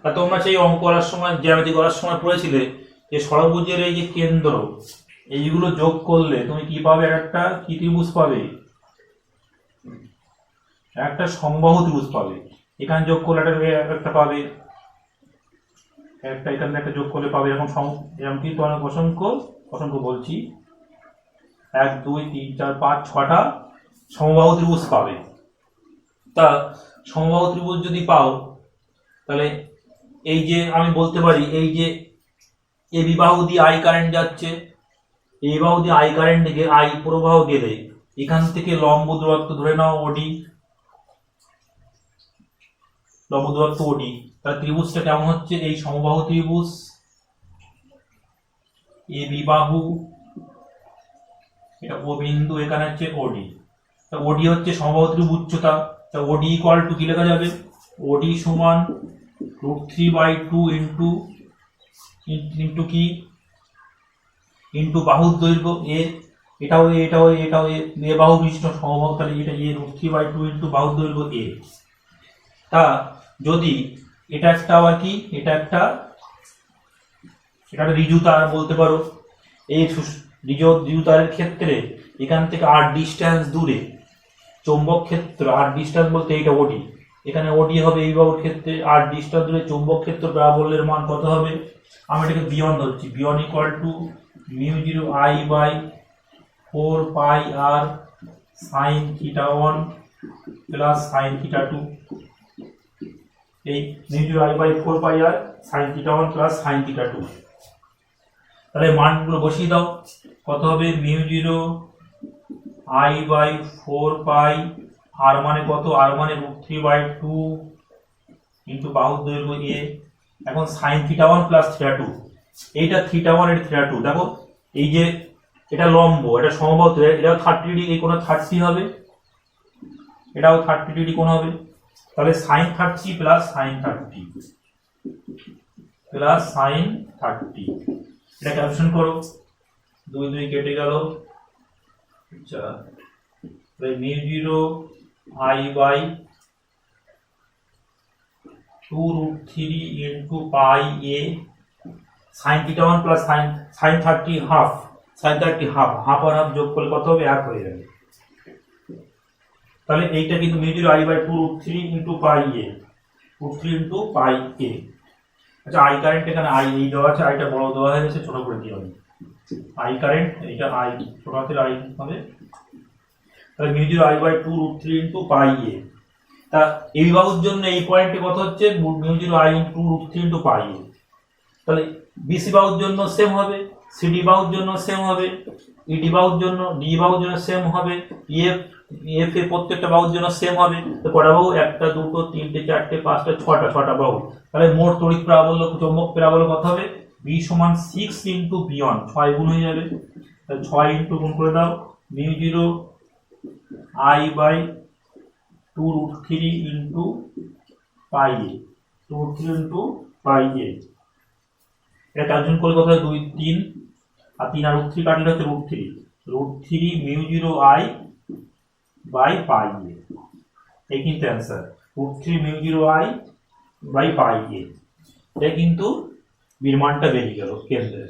তা তোমরা সেই অঙ্ক করার সময়, জ্যামিতি করার সময় পড়েছিলে যে ষড়ভুজের এই যে কেন্দ্র, এইগুলো যোগ করলে তুমি কি পাবে, একটা কি ত্রিভুজ পাবে, একটা সমবাহু ত্রিভুজ পাবে। এখানে যোগ করলে একটা পাবে, একটা এখানে একটা যোগ করলে পাবে, এরকম কিন্তু অনেক অসংখ্য অসংখ্য বলছি, 1 2 3 4 5 6টা সমবাহু ত্রিভুজ পাবে। তা সমবাহু ত্রিভুজ যদি পাও, তাহলে এই যে আমি বলতে পারি, এই যে এ বিবাহু দিয়ে I কারেন্ট যাচ্ছে, এই বাহু দিয়ে I কারেন্ট দিকে I প্রবাহ গেলে এখান থেকে লম্ব দূরত্ব ধরে নাও OD, লম্ব দূরত্ব ওডি। তাহলে ত্রিভুজটা কেমন হচ্ছে, এই সমবাহু ত্রিভুজ, এ বি বাহু, এটা ও বিন্দু, এখানে হচ্ছে ওডি। ওডি হচ্ছে সমবাহু ত্রিভুজ উচ্চতা। তা ওডি ইকুয়াল টু কি লেখা যাবে, ওডি সমান √3/2 ইন্টু কি, ইন্টু বাহুর দৈর্ঘ্য এ, এটাও এ, এটাও এ, এটাও এ, এ বাহু বিশিষ্ট সমবাহু, তাহলে এটা এ √3/2 ইন্টু বাহুর দৈর্ঘ্য এ। তা যদি এটা একটা আবার কি, এটা একটা ঋজু তার বলতে পারো। এই ঋজু তারের ক্ষেত্রে এখান থেকে আর ডিস্টেন্স দূরে চৌম্বক ক্ষেত্র, আর ডিস্টেন্স বলতে এইটা ওডি, এখানে ওডি হবে এই বাহুর ক্ষেত্রে, আর ডিস্টেন্স দূরে চৌম্বক ক্ষেত্র প্রাবল্যের মান কত হবে, আমি এটাকে বিয়ন ধরছি, বিয়ন equal to μ0I/4πr sin θ1 plus sin θ2। এই μ0I/4πr sin θ1 প্লাস sin θ2। তাহলে মানগুলো বসিয়ে দাও, কত হবে μ0I/4π, আর মানে কত, আর মানে √3/2 ইন্টু বাহুর দৈর্ঘ্য এ। এখন sin θ1 প্লাস θ2, এইটা θ1 এর θ2, দেখো এই যে এটা লম্ব, এটা সমবাহু, এটাও 30 ডিগ্রি, এই কোণ 30 হবে, এটাও 30 ডিগ্রি কোণ হবে। তাহলে sin 30 plus sin 30 plus sin 30, এটা ক্যালকুলেশন করো, 2 2 কেটে গেল। আচ্ছা, তাহলে μ0I/2√3 into pi a sin θ1 plus sin 30 half, sin 30 half, half আর হাফ যোগ করলে কত হবে, 1 হয়ে যাবে। তাহলে এইটা কিন্তু μ0I/2√3 ইন্টু পাই এ, √3 ইন্টু পাই এ। আচ্ছা, আই কারেন্ট এখানে আই এই দেওয়া আছে, আইটা বড় দেওয়া হয়ে গেছে, ছোট করে দিও আমি। আই কারেন্ট, এইটা আই, ছোট হাতের আই হবে। তাহলে μ0I/2√3 ইন্টু পাই এ। তা এই বাহুর জন্য এই পয়েন্টে কত হচ্ছে, μ0I/2√3 ইন্টু পাই এ। তাহলে বিসি বাহুর জন্য সেম হবে, সিডি বাহুর জন্য সেম হবে, ইডি বাহুর জন্য, ডি বাহুর জন্য সেম হবে, এফ এর প্রত্যেকটা বাহুর জন্য সেম হবে। তো কটা বাহু, 1 2 3 4 5 6টা বাহু। তাহলে মোট তড়িৎ প্রাবল্য, চৌম্বক প্রাবল্য কত হবে, বি সমান 6 ইন্টু বিয়ন, 6 গুণ হয়ে যাবে। তাহলে 6 ইন্টু গুণ করে দাও, μ0I/2√3 ইন্টু পাই এ, 2√3 ইন্টু পাই এ। এটা ক্যালকুলেশন করলে কত হয়, 2 3, আর 3 আর √3 কাটলে হচ্ছে √3 μ0I/পাই এ, এই কিন্তু অ্যান্সার, √3 μ0I/পাই এ। এটা কিন্তু বির মানটা বেরিয়ে গেল কেন্দ্রে।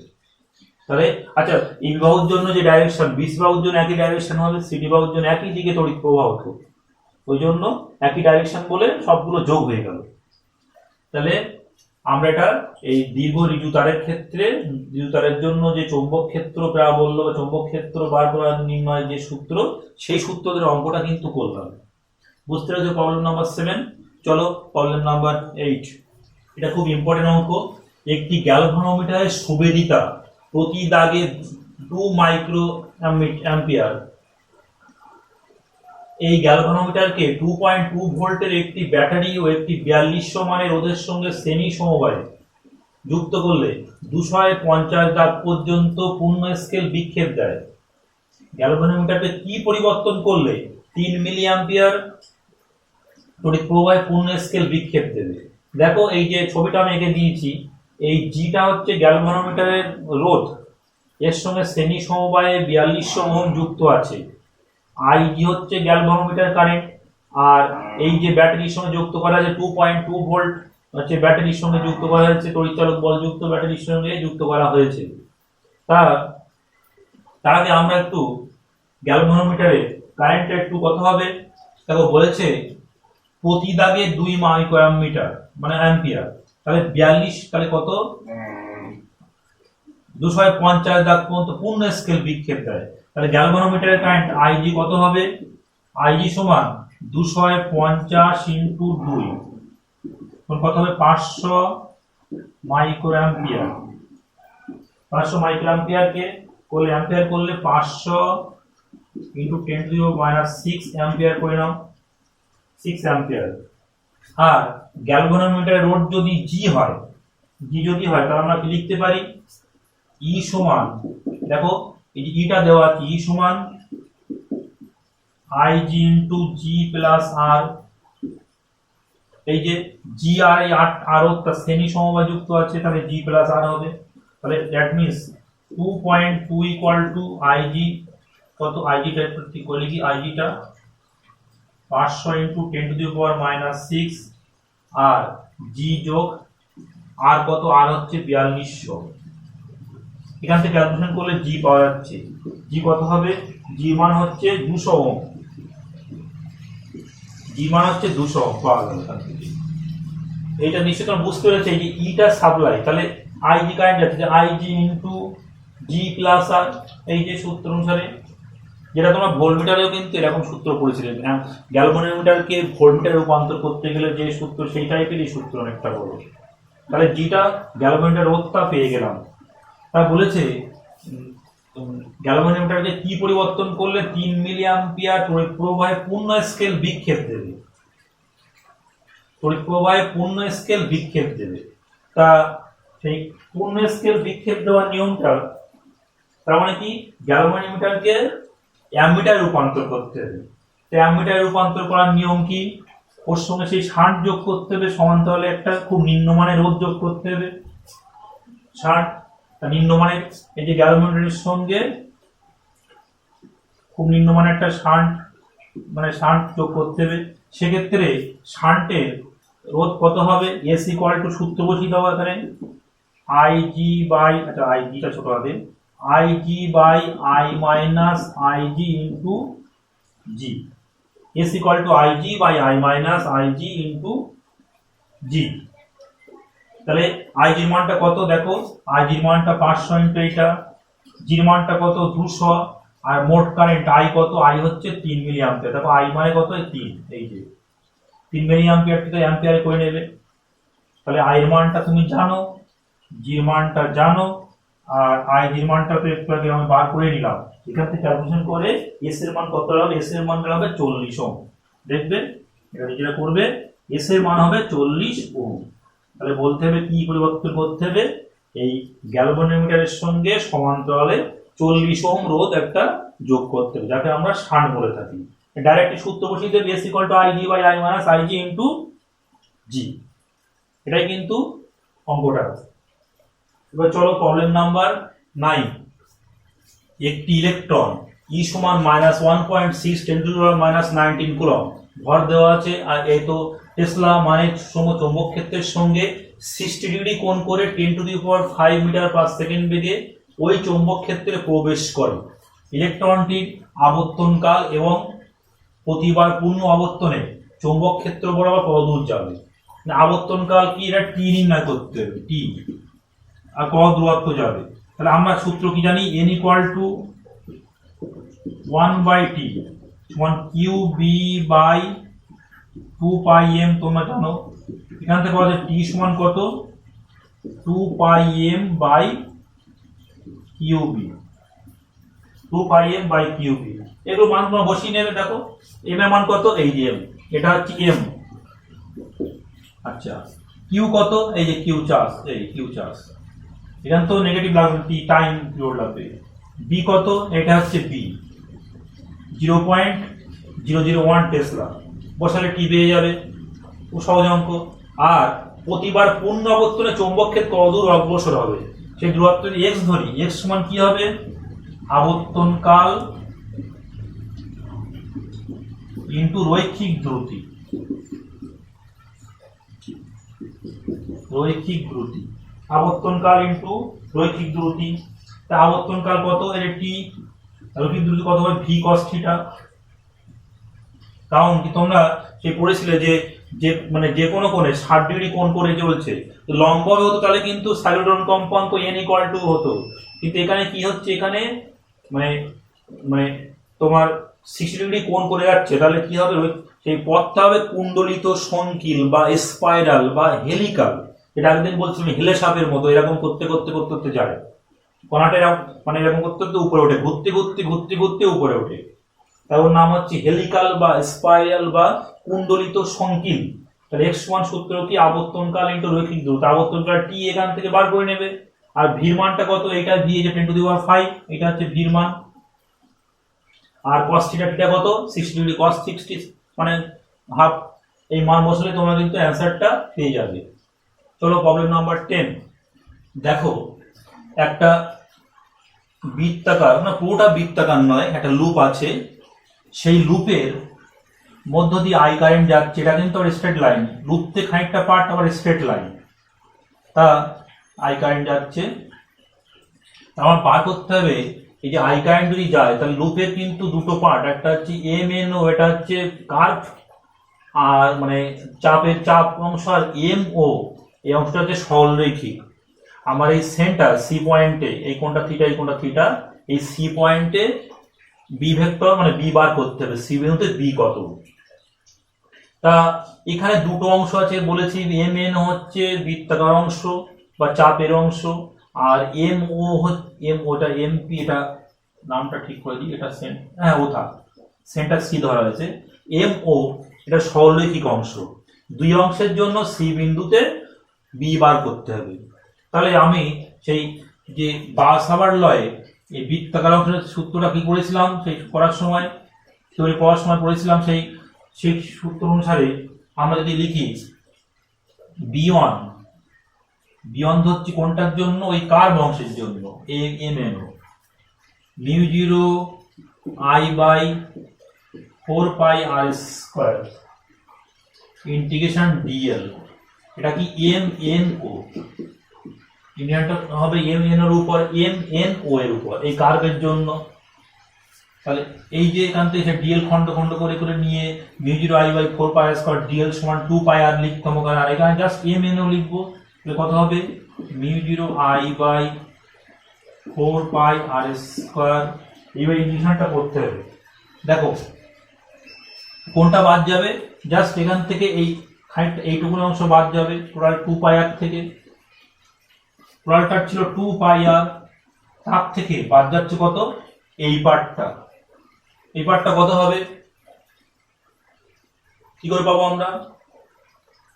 তাহলে আচ্ছা, এই বাহুর জন্য যে ডাইরেকশন, বিসি বাহুর জন্য একই ডাইরেকশন হবে, সিডি বাহুর জন্য একই দিকে তড়িৎ প্রবাহ হতো, ওই জন্য একই ডাইরেকশন বলে সবগুলো যোগ হয়ে গেল। তাহলে আমরা এটা এই দীর্ঘ ঋজু তারের ক্ষেত্রে, ঋজু তারের জন্য যে চৌম্বক ক্ষেত্র প্রাবল্য বা চৌম্বক ক্ষেত্র বার করার নির্ণয়ের যে সূত্র, সেই সূত্রদের অঙ্কটা কিন্তু করলাম। বুঝতে পেরেছো প্রবলেম নাম্বার 7। চলো প্রবলেম নাম্বার 8, এটা খুব ইম্পর্টেন্ট অঙ্ক। একটি গ্যালভানোমিটারের সুবেদিতা প্রতি দাগে 2 মাইক্রো অ্যাম্পিয়ার। এই গ্যালভানোমিটারকে 2.2 ভোল্টের একটি ব্যাটারি ও একটি 4200 মানের রোধের সঙ্গে শ্রেণী সমবায়ে যুক্ত করলে 250 দাগ পর্যন্ত পূর্ণ স্কেল বিক্ষেপ দেয়। গ্যালভানোমিটারকে কি পরিবর্তন করলে 3 মিলি অ্যাম্পিয়ার তড়িৎ প্রবাহে পূর্ণ স্কেল বিক্ষেপ দেবে। দেখো এই যে ছবিটা আমি এঁকে দিয়েছি, এই জিটা হচ্ছে গ্যালভানোমিটারের রোধ, এর সঙ্গে শ্রেণী সমবায়ে 4200 ওহম যুক্ত আছে। আইজি হচ্ছে গ্যালভানোমিটার কারেন্ট, আর এই যে ব্যাটারির সঙ্গে যুক্ত করা আছে 2.2 ভোল্ট হচ্ছে ব্যাটারির সঙ্গে যুক্ত করা হয়েছে, তড়িৎচালক বলযুক্ত ব্যাটারির সঙ্গে যুক্ত করা হয়েছে। তার আগে আমরা একটু গ্যালভানোমিটারে কারেন্টটা একটু কথা হবে। দেখো বলেছে প্রতি দাগে 2 মাইক্রো অ্যাম্পিয়ার মানে অ্যাম্পিয়ার, তাহলে 42, তাহলে কত, 250 দাগ পর্যন্ত পূর্ণ স্কেল বিক্ষেপ দেয়। তাহলে গ্যালভানোমিটারের কারেন্ট আইজি কত হবে, আইজি সমান 250 ইন্টু 2, কত হবে 500 মাইক্রো অ্যাম্পিয়ার। 500 মাইক্রো অ্যাম্পিয়ারকে করলে অ্যাম্পিয়ার করলে 500 ইন্টু 10⁻⁶ অ্যাম্পিয়ার করে নাও, 6 অ্যাম্পিয়ার। আর গ্যালভানোমিটারের রোধ যদি জি হয়, তাহলে আমরা কি লিখতে পারি, ই সমান, দেখো এই যে ইটা দেওয়া আছে, ই সমান I G into G plus R, এই যে জি আর এই আর টা শ্রেণী সমবায় যুক্ত আছে, তাহলে জি প্লাস আর হবে, তাহলে that means 2.2 equal to IG, কত আইজি টা একটু ঠিক করে লিখি, আইজি টা 500 ইন্টু 10 টু দি পাওয়ার -6 আর জি যোগ আর কত, আর হচ্ছে 4200। এখান থেকে ক্যালকুলেশন করলে জি পাওয়া যাচ্ছে, জি কত হবে, জি মান হচ্ছে 200 ওহম, জি মান হচ্ছে 200 ওহম পাওয়া গেল এখান থেকে। এইটা নিশ্চয়ই তোমরা বুঝতে পেরেছো, এই যে ইটা সাপ্লাই, তাহলে আইজি কারেন্ট যাচ্ছে IG into G plus R, এই যে সূত্র অনুসারে, যেটা তোমরা ভোল্টমিটারেও কিন্তু এরকম সূত্র পড়েছিলে, গ্যালভানোমিটারকে ভোল্টমিটারে রূপান্তর করতে গেলে যে সূত্র, সেই টাইপেরই সূত্র অনেকটা বড়। তাহলে যেটা গ্যালভানোমিটার রোধটা পেয়ে গেলাম, তা বলেছে গ্যালভানোমিটারকে কি পরিবর্তন করলে 3 মিলি অ্যাম্পিয়ার তড়িৎ প্রবাহে পূর্ণ স্কেল বিক্ষেপ দেবে, তড়িৎ প্রবাহে পূর্ণ স্কেল বিক্ষেপ দেবে। তা সেই পূর্ণ স্কেল বিক্ষেপ দেওয়ার নিয়মটা, তার মানে কি, গ্যালভানোমিটারকে অ্যামিটারে রূপান্তর করতে হবে। অ্যামিটারে রূপান্তর করার নিয়ম কি, ওর সঙ্গে সেই শান্ট যোগ করতে হবে, সমান্তরালে একটা খুব নিম্নমানের রোধ যোগ করতে হবে, শান্ট নিম্নমানের, এই যে গ্যালভানোমিটারের সঙ্গে খুব নিম্নমানের একটা শান্ট, মানে শান্ট যোগ করতে হবে। সেক্ষেত্রে শান্টের রোধ কত হবে, এস ইকুয়াল টু, সূত্র বসিয়ে দেওয়া এখানে, আইজি বাই, আচ্ছা আইজিটা ছোট হবে, IG by I minus IG into G, S equal to IG by I minus IG into G. তাহলে আইজির মানটা কত, দেখো আইজির মানটা 500 ইন্টু এইটা, জির মানটা কত 200, আর মোট কারেন্ট আই কত, আই হচ্ছে 3 মিলি অ্যাম্পিয়ার, দেখো আই মানে কত 3, এই যে 3 মিলি অ্যাম্পিয়ার থেকে অ্যাম্পিয়ারে করে নেবে। তাহলে আই এর মানটা তুমি জানো, জির মানটা জানো, আর আই জির মানটা তো একটু আগে আমি বার করে নিলাম, এখান থেকে ক্যালকুলেশন করে এস এর মান কত হবে, এস এর মান হবে 40 ওহম। দেখবে এটা যেটা করবে, এস এর মান হবে 40 ওহম। তাহলে বলতে হবে কি পরিবর্তন করতে হবে, এই গ্যালভানোমিটারের সঙ্গে সমান্তরালে 40 ওহম রোধ একটা যোগ করতে হবে, যাকে আমরা শান্ট বলে থাকি। ডাইরেক্ট সূত্র বসিয়ে দেবে, S equal to IG by I minus IG into G, এটাই কিন্তু অঙ্কটা। এবার চলো প্রবলেম নাম্বার 9। একটি ইলেকট্রন ই সমান -1.6 10 টু দি পাওয়ার -19 কুলম্ব ভর দেওয়া আছে, আর এই তো টেসলা মানে চৌম্বক ক্ষেত্রের সঙ্গে 60 ডিগ্রি কোণ করে 10 to the power 5 metre per second বেগে ওই চৌম্বক ক্ষেত্রে প্রবেশ করে। ইলেকট্রনটির আবর্তনকাল এবং প্রতিবার পূর্ণ আবর্তনে চৌম্বক ক্ষেত্র বরাবর কত দূর যাবে। আবর্তনকাল কি, এটা টি নির্ণয় করতে হবে, টি, আর কত দূরত্ব যাবে। তাহলে আমরা সূত্র কি জানি, n ইকুয়াল টু 1/t সমান qb বাই 2πm, তোমরা জানো। এখান থেকে পাওয়া যায় t সমান কত, 2πm by qb, 2πm by qb। এগুলো মান তোমরা বসিয়ে নেবে। দেখো m এর মান কত, এই যে m, এটা হচ্ছে m। আচ্ছা q কত, এই যে q চার্জ, এই q চার্জ, এখানে তো নেগেটিভ লাগবে, টি টাইম পিরিয়ড লাগবে। বি কত, এটা হচ্ছে বি 0.001 টেসলা, বসালে টি পেয়ে যাবে, ও সহজ অঙ্ক। আর প্রতিবার পূর্ণ আবর্তনে চৌম্বক ক্ষেত্র কত দূর অগ্রসর হবে, সেই দূরত্ব যদি এক্স ধরি, এক্স সমান কি হবে, আবর্তনকাল ইনটু রৈখিক দ্রুতি, রৈখিক দ্রুতি, আবর্তনকাল ইনটু রৈখিক দ্রুতি। তা আবর্তনকাল কত, এর টি, রৈখিক দ্রুতি কত হবে, ভি কস থিটা। কারণ কি তোমরা সে পড়েছিলে যে যে মানে যে কোনো কোণে 60 ডিগ্রি কোণ করে চলছে, তো লম্ব হতো তাহলে কিন্তু সাইক্লোট্রন কম্পাঙ্ক n ইকুয়াল টু হতো, কিন্তু এখানে কি হচ্ছে, এখানে মানে মানে তোমার 60 ডিগ্রি কোণ করে যাচ্ছে, তাহলে কি হবে, সেই পথটা হবে কুণ্ডলিত সংকিল বা স্পাইরাল বা হেলিকাল। এটা একদিন বলছিলাম হেলে সাপের মতো, এরকম করতে করতে করতে করতে যায় কণাটা, এরকম মানে এরকম করতে করতে উপরে ওঠে, ঘুরতে ঘুরতে ঘুরতে ঘুরতে উপরে ওঠে, তার ওর নাম হচ্ছে হেলিকাল বা স্পাইরাল বা কুণ্ডলিত সংকিল। তাহলে x সমান সূত্র কি আবর্তনকাল ইনটু রৈখিক দূরত্ব, আবর্তনকাল t এখান থেকে বার করে নেবে, আর v এর মানটা কত, এটা v যে 10⁵, এটা হচ্ছে v এর মান, আর cos থিটা কত 60 ডিগ্রি, cos 60 মানে হাফ, এই মান বসালে তোমরা কিন্তু অ্যানসারটা পেয়ে যাবে। চলো প্রবলেম নাম্বার 10 দেখো, একটা বৃত্তাকার, না পুরোটা বৃত্তাকার নয়, একটা লুপ আছে, সেই লুপের মধ্য দিয়ে আই কারেন্ট যাচ্ছে, এটা কিন্তু আবার স্ট্রেট লাইন, লুপ থেকে খানিকটা পার্ট আবার স্ট্রেট লাইন, তা আই কারেন্ট যাচ্ছে, আমার পার করতে হবে এই যে আই কারেন্ট যদি যায় তাহলে লুপের কিন্তু দুটো পার্ট, একটা হচ্ছে এম এন ও, এটা হচ্ছে কার্ভ আর মানে চাপের চাপ অংশ, আর এম ও এই অংশটা হচ্ছে সরলরৈখিক। আমার এই সেন্টার সি পয়েন্টে, এই কোণটা থিটা, এই কোণটা থিটা, এই সি পয়েন্টে বি ভেক্টর মানে বি বার করতে হবে, সি বিন্দুতে বি কত। তা এখানে দুটো অংশ আছে বলেছি, এম এন হচ্ছে বৃত্তাকার অংশ বা চাপের অংশ, আর এম ও এম ওটা এমপি, এটা নামটা ঠিক করে দিই, এটা হ্যাঁ ওটা সেন্টার সি ধরা হয়েছে, এম ও এটা সরলরৈখিক অংশ, দুই অংশের জন্য সি বিন্দুতে বি বার করতে হবে। তাহলে আমি সেই যে বার্সাবার লয়ে এই বৃত্তাকার অংশের সূত্রটা কি করেছিলাম সেই করার সময়, থিওরি পড়ার সময় পড়েছিলাম, সেই সেই সূত্র অনুসারে আমরা যদি লিখি বি1 ধরছি কোনটার জন্য, ওই কার্ভ অংশের জন্য, M N mu 0 I by 4 pi R square integration DL, এটা কি এম এন ও, ইন্টিগ্রেশনটা হবে এম এন এর উপর এম এন ও এর উপর, এই কার্ভের জন্য। তাহলে এই যে এখান থেকে ডিএল খন্ড খন্ড করে করে নিয়ে mu 0 I by 4 pi R square DL সমান 2 পাই আর লিখতাম ওখানে, আর এখানে জাস্ট এম এন ও লিখবো, তাহলে কত হবে mu 0 I by 4 pi R square. এইবার ইন্টিগ্রেশনটা করতে হবে, দেখো কোনটা বাদ যাবে, জাস্ট এখান থেকে এই এইটুকু অংশ বাদ যাবে, টোটাল 2 পাই আর থেকে, টোটালটা ছিল 2 পাই আর, তার থেকে বাদ যাচ্ছে কত, এই পার্টটা, এই পার্টটা কত হবে, কি করে পাবো আমরা,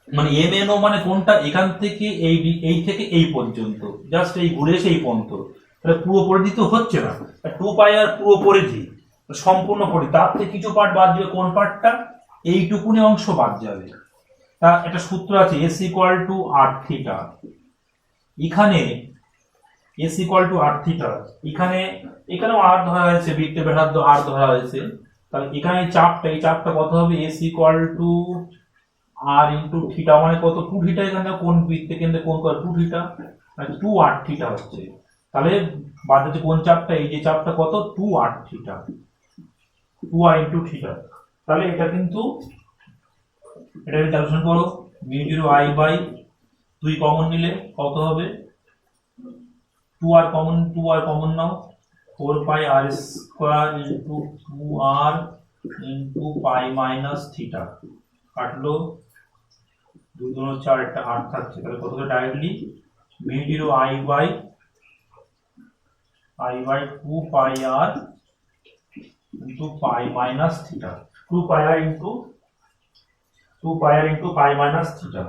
মানে এম এন ও মানে কোনটা, এখান থেকে এই থেকে এই পর্যন্ত, জাস্ট এই ঘুরে এসে এই পর্যন্ত, তাহলে পুরো পরিধি তো হচ্ছে না, 2 পাই আর পুরো পরিধি সম্পূর্ণ পরিধি, তার থেকে কিছু পার্ট বাদ যাবে, কোন পার্টটা, এইটুকুনি অংশ বাদ যাবে। তা একটা সূত্র আছে S equal to R theta, এখানে S equal to R theta, এখানে এখানেও আর ধরা হয়েছে, বৃত্তের ব্যাসার্ধ আর ধরা হয়েছে, তাহলে এখানে চাপটা, এই চাপটা কত হবে, S equal to R into theta, মানে কত 2 থিটা, এখানে কোন বৃত্তে কেন্দ্রে কোন করে 2 থিটা, মানে 2 আর থিটা হচ্ছে, তাহলে বাদ যাচ্ছে কোন চাপটা, এই যে চাপটা কত 2 আর থিটা, 2 আর ইন্টু থিটা। তাহলে এটা কিন্তু এটা ক্যালকুলেশন করো, মিউ 0 আই বাই 2 কমন নিলে কত হবে, 2 আর কমন নাও, 4 পাই আর স্কয়ার ইন্টু 2 আর ইন্টু পাই মাইনাস থিটা, কাটলো 2 2 4, একটা 8 থাকছে, তাহলে কত হবে directly mu 0 I by 2 pi R into pi minus theta, 2 pi R into pi minus theta.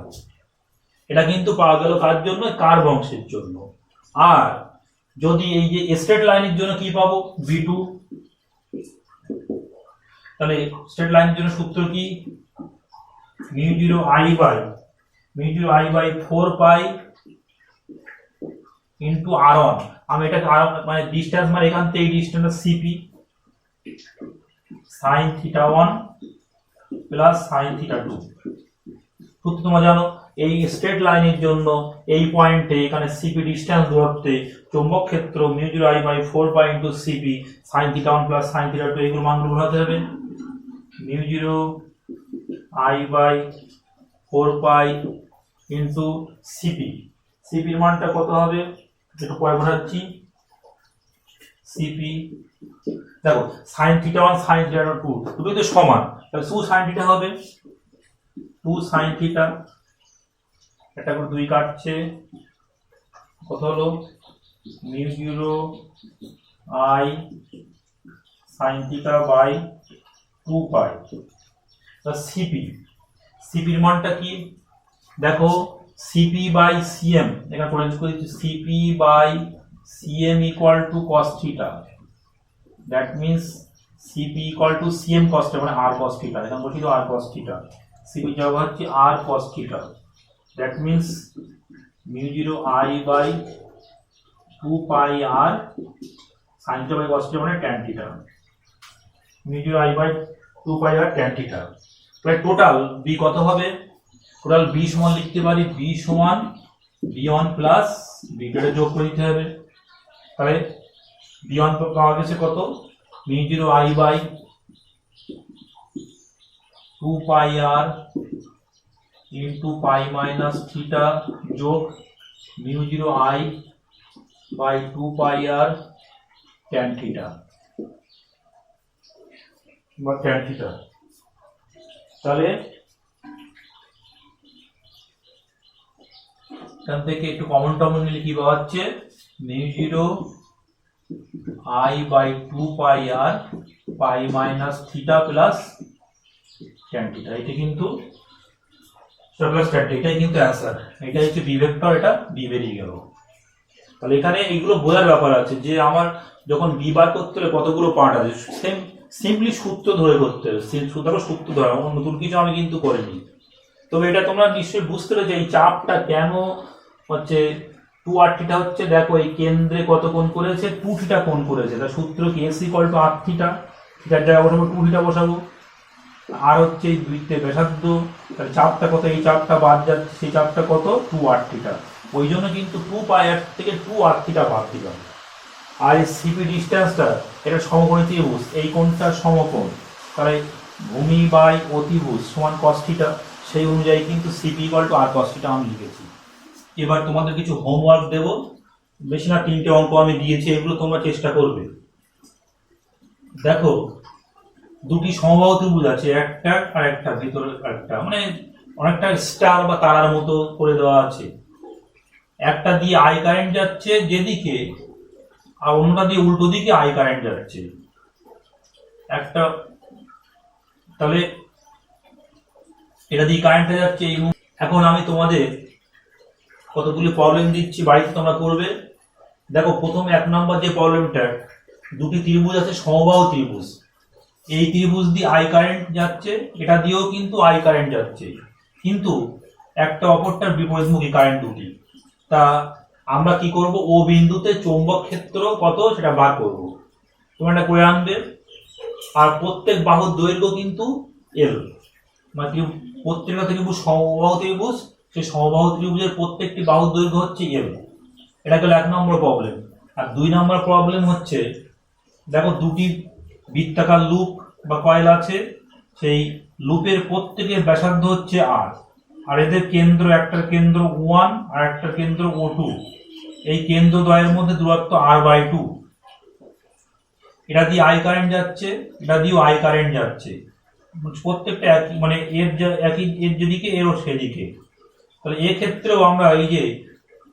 এটা কিন্তু পাওয়া গেল কার জন্য, কার্ভ অংশের জন্য। আর যদি এই যে স্ট্রেট লাইনের জন্য কি পাবো, v2, তাহলে স্ট্রেট লাইনের জন্য সূত্র কি, mu 0 I by 4 pi into r1, আমি এটাকে আর মানে ডিসটেন্স, মানে এখান থেকে এই distance CP sin theta 1 plus sin theta 2। সূত্র তোমরা জানো, এই স্ট্রেট লাইনের জন্য এই পয়েন্টে এখানে সিপি ডিসটেন্স ধরতে চৌম্বক ক্ষেত্র mu 0 I by 4 pi into CP sin theta 1 plus sin theta 2, এগুলো মানগুলো বসাতে হবে, mu 0 I by 4 pi into CP, সিপির মানটা কত হবে, একটু পরে বসাচ্ছি, সিপি দেখো sin থিটা 1 sin থিটা 2 দুটোই তো সমান, তাহলে 2 sin থিটা হবে, 2 sin থিটা, এটা করে 2 কাটছে, কত হলো mu 0 I sin theta by 2 pi, CP সিপির মানটা কি দেখো, সিপি বাই সিএম, এখানে করে দিচ্ছি CP by CM equal to cos theta, that means CP equal to CM cos theta মানে আর কস থিটা, এখানে বসিয়ে দাও আর কস থিটা, সিপি যাওয়া হচ্ছে R cos theta, that means mu zero I by 2 pi R sine theta by cos theta মানে tan theta, mu zero I by 2 pi R tan theta. তাহলে টোটাল বি কত হবে, টোটাল বি সমান লিখতে পারি বি সমান বি1 প্লাস বিটা যোগ করে দিতে হবে। তাহলে বি1 পাওয়া গেছে কত, mu zero I by 2 pi R into pi minus theta যোগ mu zero I by 2 pi R tan theta বা ট্যান থিটা। তাহলে এখান থেকে একটু কমন নিলে কি পাওয়া যাচ্ছে, mu zero I by 2 pi R pi minus theta plus tan theta, এটা কিন্তু প্লাস ট্যান থিটা, এটাই কিন্তু অ্যান্সার। এটা হচ্ছে বি ভেক্টর, এটা বি বেরিয়ে গেল। তাহলে এখানে এইগুলো বোঝার ব্যাপার আছে যে আমার যখন বি বার করতে হলে কতগুলো পার্ট আছে, সিম্পলি সূত্র ধরে করতে হবে, সূত্র ধরে, নতুন কিছু আমি কিন্তু করিনি। তবে এটা তোমরা নিশ্চয়ই বুঝতে পেরেছো এই চাপটা কেন হচ্ছে 2r থিটা হচ্ছে, দেখো এই কেন্দ্রে কত কোণ করেছে, 2 থিটা কোণ করেছে, তার সূত্র কি s equal to r theta, থিটার জায়গায় বসাবো 2 থিটা বসাবো, আর হচ্ছে এই দুইতে ব্যাসার্ধ, তাহলে চাপটা কত, এই চাপটা বাদ যাচ্ছে, সেই চাপটা কত 2r থিটা, ওই জন্য কিন্তু 2 পাই r থেকে 2r থিটা বাদ দিলাম। আর এই সিপি ডিস্টেন্সটা এটা সমকোণী ত্রিভুজ, এই কোণটার সমকোণ, তাহলে ভূমি বাই অতিভুজ সমান cos থিটা, সেই অনুযায়ী কিন্তু CP equal to R cos theta আমি লিখেছি। এবার তোমাদের কিছু হোমওয়ার্ক দেব, বেশি না 3টে অঙ্ক আমি দিয়েছি, এগুলো তোমরা চেষ্টা করবে। দেখো দুটি সমবাহু ত্রিভুজ আছে, একটা আর একটা ভিতরে একটা, মানে অনেকটা স্টার বা তারার মতো করে দেওয়া আছে, একটা দিয়ে আই কারেন্ট যাচ্ছে যেদিকে, আর অন্যটা দিয়ে উল্টো দিকে আই কারেন্ট যাচ্ছে একটা, তাহলে এটা দিয়ে কারেন্টটা যাচ্ছে। এখন আমি তোমাদের কতগুলি প্রবলেম দিচ্ছি, বাড়িতে তোমরা করবে। দেখো প্রথম 1 নম্বর যে প্রবলেমটা, দুটি ত্রিভুজ আছে সমবাহু ত্রিভুজ, এই ত্রিভুজ দিয়ে আই কারেন্ট যাচ্ছে, এটা দিয়েও কিন্তু আই কারেন্ট যাচ্ছে, কিন্তু একটা অপরটার বিপরীতমুখী কারেন্ট দুটি। তা আমরা কি করব, ও বিন্দুতে চৌম্বক ক্ষেত্র কত সেটা বার করব, তোমরা এটা করে আনবে। আর প্রত্যেক বাহুর দৈর্ঘ্য কিন্তু এল, মানে প্রত্যেকটা ত্রিভুজ সমবাহু ত্রিভুজ, সেই সমবাহু ত্রিভুজের প্রত্যেকটি বাহুর দৈর্ঘ্য হচ্ছে এল। এটা গেল 1 নম্বর প্রবলেম। আর 2 নম্বর প্রবলেম হচ্ছে, দেখো দুটি বৃত্তাকার লুপ বা কয়েল আছে, সেই লুপের প্রত্যেকের ব্যাসার্ধ হচ্ছে আর, আর এদের কেন্দ্র, একটার কেন্দ্র 1 আর একটার কেন্দ্র O2, এই কেন্দ্র দ্বয়ের মধ্যে দূরত্ব r/2, এটা দিয়ে আই কারেন্ট যাচ্ছে, এটা দিয়েও আই কারেন্ট যাচ্ছে, প্রত্যেকটা একই, মানে এর একই, এর যেদিকে এরও সেদিকে। তাহলে এক্ষেত্রেও আমরা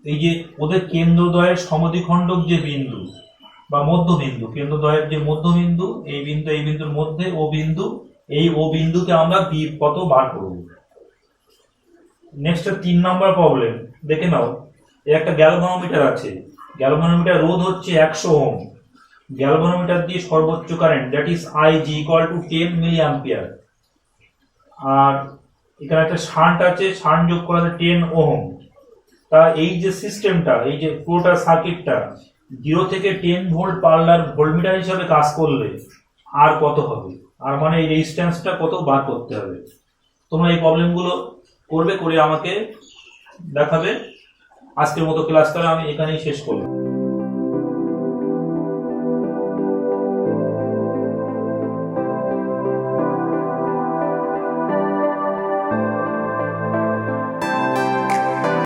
এই যে ওদের কেন্দ্রদ্বয়ের সমদ্বিখণ্ডক যে বিন্দু বা মধ্যবিন্দু, কেন্দ্রদ্বয়ের যে মধ্যবিন্দু, এই বিন্দু এই বিন্দুর মধ্যে ও বিন্দু, এই ও বিন্দুকে আমরা বি কত বার করব। নেক্সট 3 নম্বর প্রবলেম দেখে নাও, একটা গ্যালভানোমিটার আছে, গ্যালভানোমিটার রোধ হচ্ছে 100 ওহম, গ্যালভানোমিটার দিয়ে সর্বোচ্চ current that is IG equal to 10 milli ampere, আর এখানে একটা শান্ট আছে, শান্ট যোগ করা আছে 10 ওহম। তা এই যে সিস্টেমটা, এই যে পুরোটা সার্কিটটা 0 থেকে 10 ভোল্ট পার্লার ভোল্টমিটার হিসাবে কাজ করলে আর কত হবে, আর মানে এই রেজিস্ট্যান্সটা কত বার করতে হবে। তোমরা এই প্রবলেমগুলো করবে, করে আমাকে দেখাবে। আজকের মতো ক্লাসটা আমি এখানেই শেষ করব।